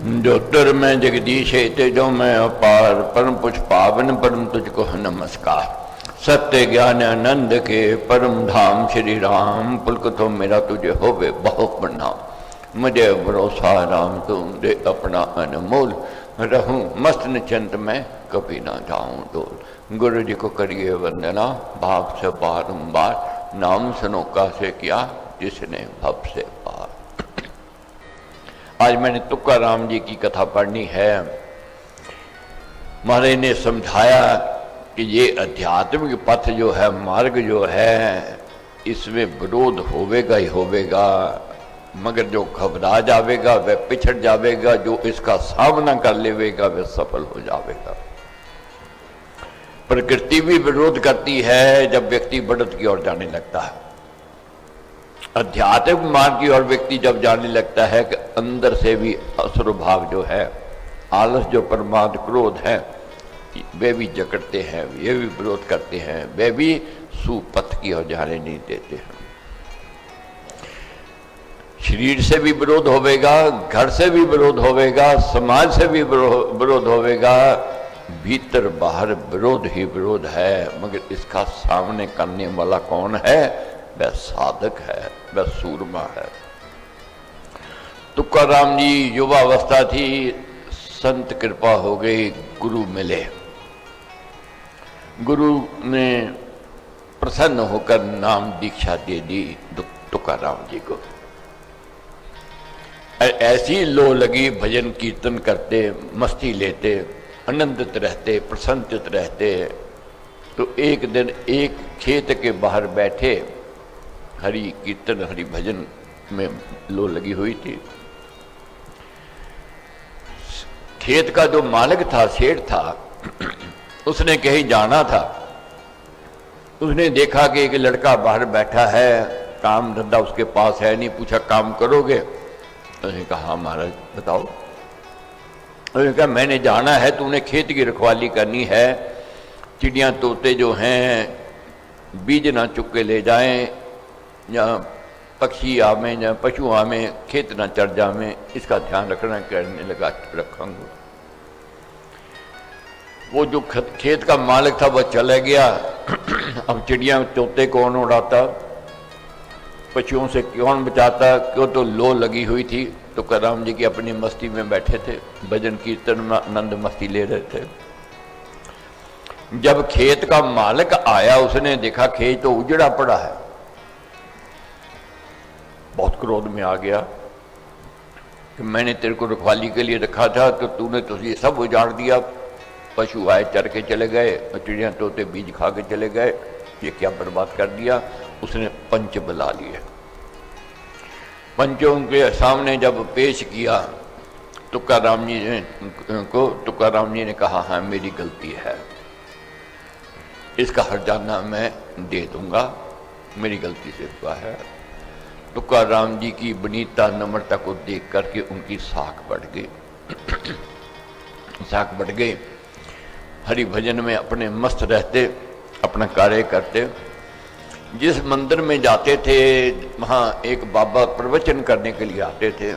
जो तुर में जगदीश तेजो में अपार, परम पुछ पावन परम तुझको नमस्कार। सत्य ज्ञान आनंद के परम धाम श्री राम, पुलक तो मेरा तुझे होवे बहुत प्रणाम। मुझे भरोसा राम तुम दे अपना अनमोल, रहूं मस्त निश्चिंत में कभी ना जाऊं डोल। गुरु जी को करिए वंदना भाव से बारंबार, नाम सनोका से किया जिसने भव से पार। आज मैंने तुकाराम जी की कथा पढ़नी है। महाराज ने समझाया कि ये आध्यात्मिक पथ जो है, मार्ग जो है, इसमें विरोध होवेगा ही होवेगा, मगर जो घबरा जावेगा वह पिछड़ जावेगा, जो इसका सामना कर लेवेगा वह सफल हो जावेगा। प्रकृति भी विरोध करती है जब व्यक्ति बढ़त की ओर जाने लगता है। आध्यात्मिक मार्ग की ओर व्यक्ति जब जाने लगता है कि अंदर से भी असुर भाव जो है, आलस जो प्रमाद क्रोध है, वे भी जकड़ते हैं, वे भी विरोध करते हैं, वे भी सुपथ की ओर जाने नहीं देते हैं। शरीर से भी विरोध होवेगा, घर से भी विरोध होवेगा, समाज से भी विरोध होवेगा, भीतर बाहर विरोध ही विरोध है। मगर इसका सामने करने वाला कौन है? वह साधक है, वह सूरमा है। तुकाराम जी युवावस्था थी, संत कृपा हो गई, गुरु मिले। गुरु ने प्रसन्न होकर नाम दीक्षा दे दी तुकाराम जी को। ऐसी लो लगी, भजन कीर्तन करते, मस्ती लेते, आनंदित रहते, प्रसन्नचित रहते। तो एक दिन एक खेत के बाहर बैठे, हरि कीर्तन हरि भजन में लो लगी हुई थी। खेत का जो मालिक था, सेठ था, उसने कहीं जाना था। उसने देखा कि एक लड़का बाहर बैठा है, काम धंधा उसके पास है नहीं। पूछा काम करोगे? उसने कहा हाँ महाराज बताओ। उसने कहा मैंने जाना है, तूने खेत की रखवाली करनी है, चिड़ियाँ तोते जो हैं बीज ना चुक के ले जाएं, या पक्षी आवे या पशु आवे, खेत ना चढ़ जावे, इसका ध्यान रखना। करने लगा रखूंगा। वो जो खेत का मालिक था वह चला गया। अब चिड़ियाँ तोते कौन उड़ाता, पशुओं से कौन बचाता? क्यों तो लो लगी हुई थी। तो तुकाराम जी की अपनी मस्ती में बैठे थे, भजन कीर्तन में आनंद मस्ती ले रहे थे। जब खेत का मालिक आया, उसने देखा खेत तो उजड़ा पड़ा है, बहुत क्रोध में आ गया कि मैंने तेरे को रखवाली के लिए रखा था, तो तूने तो ये सब उजाड़ दिया। पशु आए चर के चले गए, चिड़िया तोते बीज खा के चले गए, ये क्या बर्बाद कर दिया। उसने पंच बुला लिए। पंचों के सामने जब पेश किया तुकाराम जी ने कहा हाँ मेरी गलती है, इसका हर्जाना मैं दे दूंगा, मेरी गलती से हुआ है। तुकाराम जी की विनीता नम्रता को देख करके उनकी साख बढ़ गई। साख बढ़ गई। हरि भजन में अपने मस्त रहते, अपना कार्य करते। जिस मंदिर में जाते थे वहाँ एक बाबा प्रवचन करने के लिए आते थे,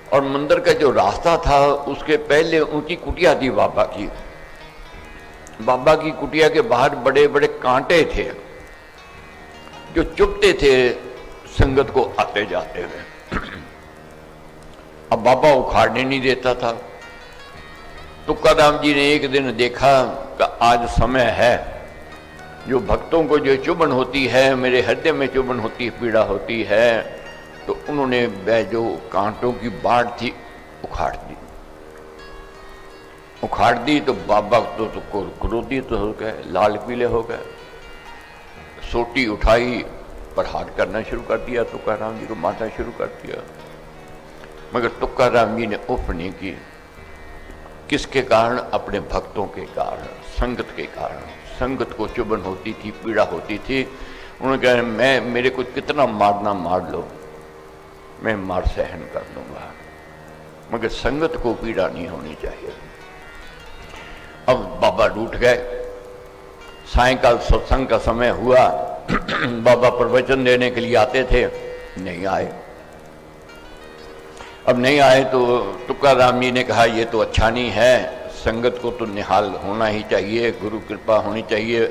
और मंदिर का जो रास्ता था उसके पहले उनकी कुटिया थी बाबा की। बाबा की कुटिया के बाहर बड़े बड़े कांटे थे जो चुभते थे संगत को आते जाते हुए। अब बाबा उखाड़ने नहीं देता था। तुकाराम जी ने एक दिन देखा कि आज समय है, जो भक्तों को जो चुभन होती है, मेरे हृदय में चुभन होती है, पीड़ा होती है, तो उन्होंने वह जो कांटों की बाढ़ थी उखाड़ दी। उखाड़ दी तो बाबा तो क्रोधित हो गए, लाल पीले हो गए। सोटी उठाई, प्रहार करना शुरू कर दिया, तुकाराम जी को मारना शुरू कर दिया। मगर तुकाराम जी ने उफ नहीं की। किसके कारण? अपने भक्तों के कारण, संगत के कारण। संगत को चुभन होती थी, पीड़ा होती थी। उन्होंने कहा मेरे को कितना मारना मार लो, मैं मार सहन कर लूंगा, मगर संगत को पीड़ा नहीं होनी चाहिए। अब बाबा रूठ गए। सायंकाल सत्संग का समय हुआ। बाबा प्रवचन देने के लिए आते थे, नहीं आए। अब नहीं आए तो तुकाराम जी ने कहा ये तो अच्छा नहीं है, संगत को तो निहाल होना ही चाहिए, गुरु कृपा होनी चाहिए,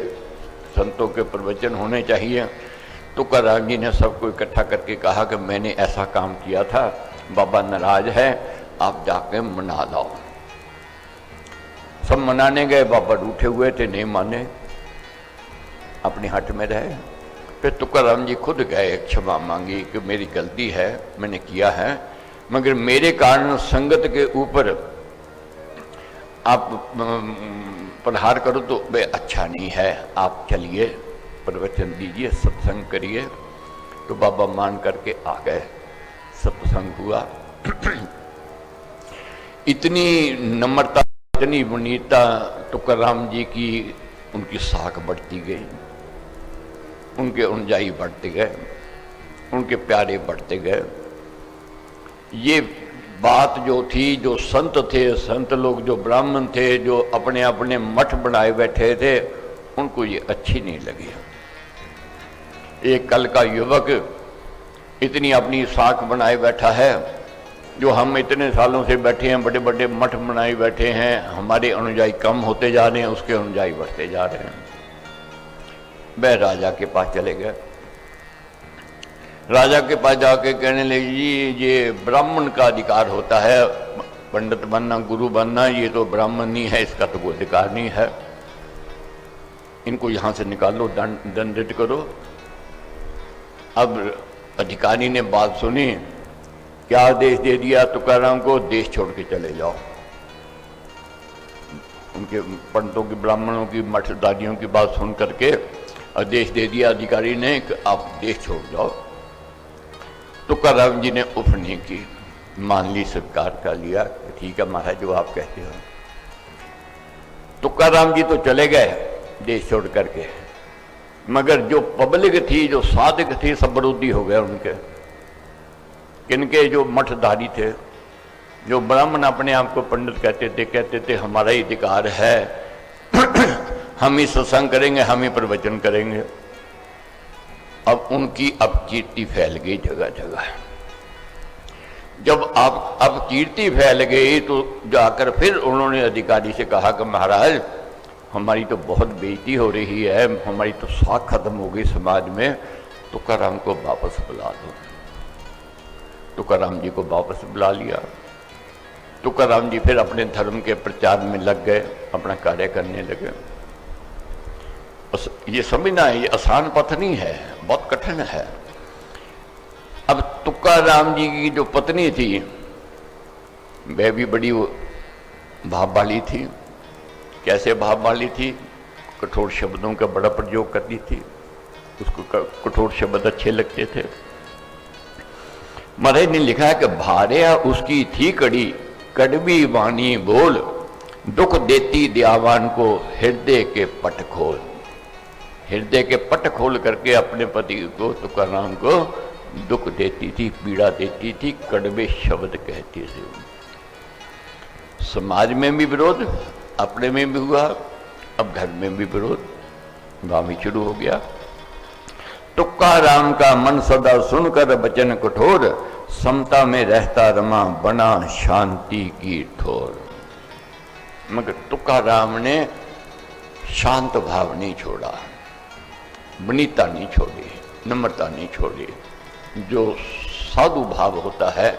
संतों के प्रवचन होने चाहिए। तुकाराम जी ने सबको इकट्ठा करके कहा कि मैंने ऐसा काम किया था, बाबा नाराज है, आप जाके मना लाओ। सब मनाने गए, बाबा रूठे हुए थे, नहीं माने, अपनी हट में रहे। फिर तुकाराम जी खुद गए, क्षमा मांगी कि मेरी गलती है, मैंने किया है, मगर मेरे कारण संगत के ऊपर आप प्रहार करो तो वे अच्छा नहीं है, आप चलिए प्रवचन दीजिए, सत्संग करिए। तो बाबा मान करके आ गए, सत्संग हुआ। इतनी नम्रता, इतनी विनीतता तुकाराम जी की, उनकी साख बढ़ती गई, उनके अनुयायी बढ़ते गए, उनके प्यारे बढ़ते गए। ये बात जो थी, जो संत थे, संत लोग जो ब्राह्मण थे, जो अपने अपने मठ बनाए बैठे थे, उनको ये अच्छी नहीं लगी। एक कल का युवक इतनी अपनी साख बनाए बैठा है, जो हम इतने सालों से बैठे हैं, बड़े बड़े मठ बनाए बैठे हैं, हमारे अनुयायी कम होते जा रहे हैं, उसके अनुयायी बढ़ते जा रहे हैं। वह राजा के पास चले गए। राजा के पास जाके कहने लगे, जी ये ब्राह्मण का अधिकार होता है, पंडित बनना, गुरु बनना, ये तो ब्राह्मण नहीं है, इसका तो कोई अधिकार नहीं है, इनको यहाँ से निकालो, दंडित करो। अब अधिकारी ने बात सुनी, क्या आदेश दे दिया तुकाराम को, देश छोड़ के चले जाओ। उनके पंडितों की, ब्राह्मणों की, मठदारियों की बात सुन करके आदेश दे दिया अधिकारी ने कि आप देश छोड़ जाओ। तुकाराम जी ने उफ नहीं की, मान ली, स्वीकार कर लिया, ठीक है महाराज जो आप कहते हो। तुकाराम जी तो चले गए देश छोड़ करके, मगर जो पब्लिक थी, जो साधक थी, सब विरोधी हो गए उनके। किनके? जो मठधारी थे, जो ब्राह्मण अपने आप को पंडित कहते थे हमारा ही अधिकार है, हम ही सत्संग करेंगे, हम ही प्रवचन करेंगे। अब उनकी अपकीर्ति फैल गई जगह जगह। जब आप अब कीर्ति फैल गई तो जाकर फिर उन्होंने अधिकारी से कहा कि महाराज हमारी तो बहुत बेइज्जती हो रही है, हमारी तो साख खत्म हो गई समाज में, तुकाराम को वापस बुला दो। तुकाराम जी को वापस बुला लिया। तुकाराम जी फिर अपने धर्म के प्रचार में लग गए, अपना कार्य करने लगे। ये समझना है, ये आसान पथ नहीं है, बहुत कठिन है। अब तुकाराम जी की जो पत्नी थी, वह भी बड़ी भाव वाली थी। कैसे भाव वाली थी? कठोर शब्दों का बड़ा प्रयोग करती थी, उसको कठोर शब्द अच्छे लगते थे। महाराज ने लिखा है कि भार्या उसकी थी कड़ी, कड़वी वाणी बोल, दुख देती दयावान को हृदय के पट खोल। हृदय के पट खोल करके अपने पति को, तुकाराम को दुख देती थी, पीड़ा देती थी, कड़वे शब्द कहती थी। समाज में भी विरोध, अपने में भी हुआ, अब घर में भी विरोध, गांव में शुरू हो गया। तुकाराम का मन सदा सुनकर वचन कठोर, समता में रहता रमा बना शांति की ठोर। मगर तुकाराम ने शांत भाव नहीं छोड़ा, विनीता नहीं छोड़ी, नम्रता नहीं छोड़ी। जो साधु भाव होता है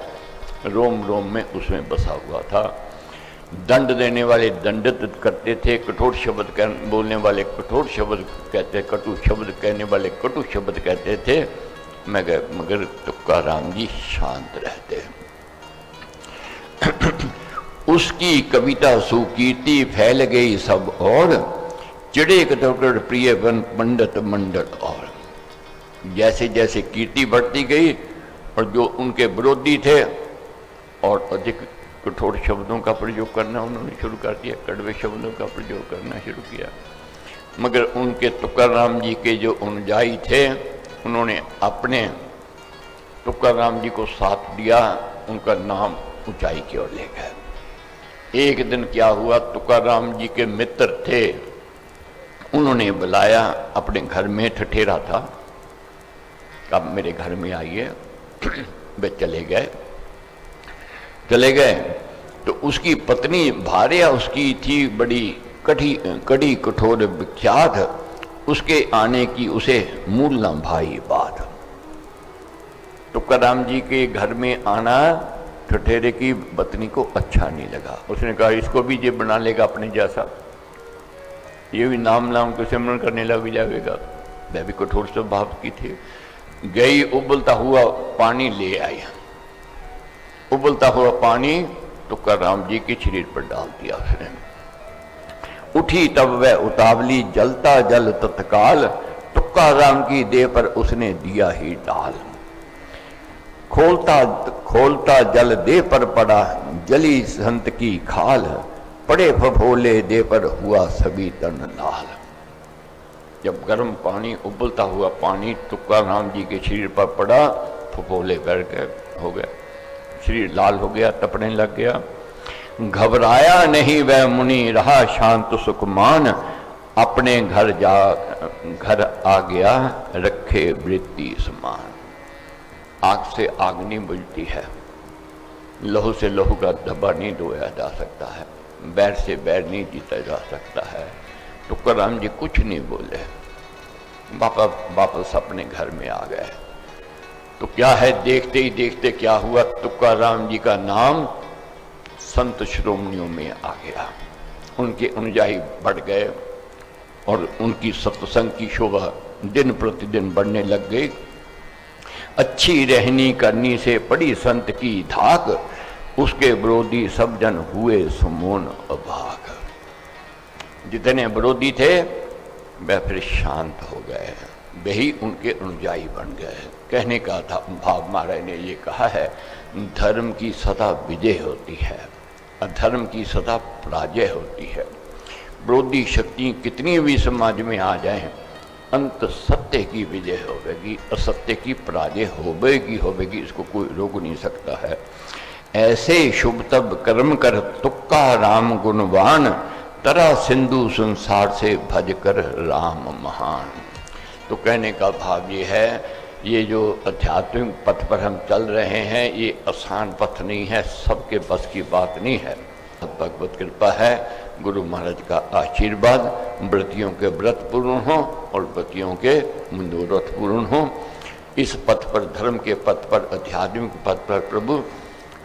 रोम रोम में, उसमें बसा हुआ था। दंड देने वाले दंडित करते थे, कठोर शब्द बोलने वाले कठोर शब्द कहते, कटु शब्द कहने वाले कटु शब्द कहते थे, मगर तुकाराम जी शांत रहते। उसकी कविता सुकीर्ति फैल गई सब और, चिड़े कटोकर प्रिय बन पंडित मंडल और। जैसे जैसे कीर्ति बढ़ती गई और जो उनके विरोधी थे और अधिक कठोर शब्दों का प्रयोग करना उन्होंने शुरू कर दिया, कड़वे शब्दों का प्रयोग करना शुरू किया। मगर उनके तुकाराम जी के जो अनुयायी थे, उन्होंने अपने तुकाराम जी को साथ दिया, उनका नाम ऊंचाई की ओर ले गए। एक दिन क्या हुआ, तुकाराम जी के मित्र थे, उन्होंने बुलाया अपने घर में, ठठेरा था, अब मेरे घर में आइए। वे चले गए। चले गए। तो उसकी पत्नी भार्या उसकी थी बड़ी कड़ी कठोर विख्यात, उसके आने की उसे मूल न भाई बात। तुकाराम जी के घर में आना ठठेरे की पत्नी को अच्छा नहीं लगा। उसने कहा इसको भी ये बना लेगा अपने जैसा, ये भी नाम को सिमरण करने लग जाएगा। वह भी कठोर स्वभाव की थी। गई उबलता हुआ पानी ले आई। उबलता हुआ पानी तुकाराम जी के शरीर पर डाल दिया उसने। उठी तब वह उतावली, जलता जल तत्काल, तुकाराम की देह पर उसने दिया ही डाल। खोलता जल देह पर पड़ा, जली संत की खाल, पड़े फफोले देह पर हुआ सभी तन लाल। जब गर्म पानी, उबलता हुआ पानी तुकाराम जी के शरीर पर पड़ा, फफोले कर गए, हो गए, शरीर लाल हो गया, तपने लग गया। घबराया नहीं वह मुनि, रहा शांत सुखमान, अपने घर आ गया, रखे वृत्ति समान। आग से आग नहीं बुझती है, लहू से लहू का धब्बा नहीं धोया जा सकता है, बैर से बैर नहीं जीता जा सकता है। तुकाराम जी कुछ नहीं बोले, वापस अपने घर में आ गए। तो क्या है, देखते ही देखते क्या हुआ, तुकाराम जी का नाम संत श्रोमणियों में आ गया। उनके अनुयायी बढ़ गए और उनकी सत्संग की शोभा दिन प्रतिदिन बढ़ने लग गई। अच्छी रहनी करनी से पड़ी संत की धाक, उसके विरोधी सब जन हुए सुमोन अभाग। जितने विरोधी थे वह फिर शांत हो गए, वही उनके अनुयायी बन गए। कहने का था भाव महाराज ने ये कहा है, धर्म की सदा विजय होती है, अधर्म की सदा पराजय होती है। विरोधी शक्ति कितनी भी समाज में आ जाए, अंत सत्य की विजय होगी, असत्य की पराजय होगी, इसको कोई रोक नहीं सकता है। ऐसे शुभ तब कर्म कर तुकाराम गुणवान, तरा सिंधु संसार से भज कर राम महान। तो कहने का भाव ये है, ये जो आध्यात्मिक पथ पर हम चल रहे हैं, ये आसान पथ नहीं है, सबके बस की बात नहीं है। भगवत कृपा है, गुरु महाराज का आशीर्वाद, व्रतियों के व्रत पूर्ण हो और व्रतियों के मनोरथ पूर्ण हो। इस पथ पर, धर्म के पथ पर, आध्यात्मिक पथ पर प्रभु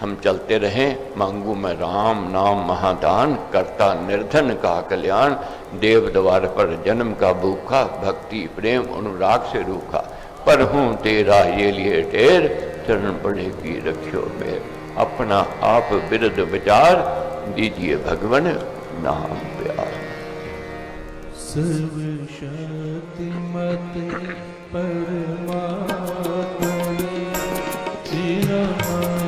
हम चलते रहें। मांगू मैं राम नाम महादान, करता निर्धन का कल्याण, देव द्वार पर जन्म का भूखा, भक्ति प्रेम अनुराग से रूखा, पर हूँ तेरा ये लिए टेर, चरण पड़े की रखियो मेर। अपना आप बिरद विचार, दीजिए भगवन नाम प्यार। सर्वशक्तिमते परमात्मने श्री राम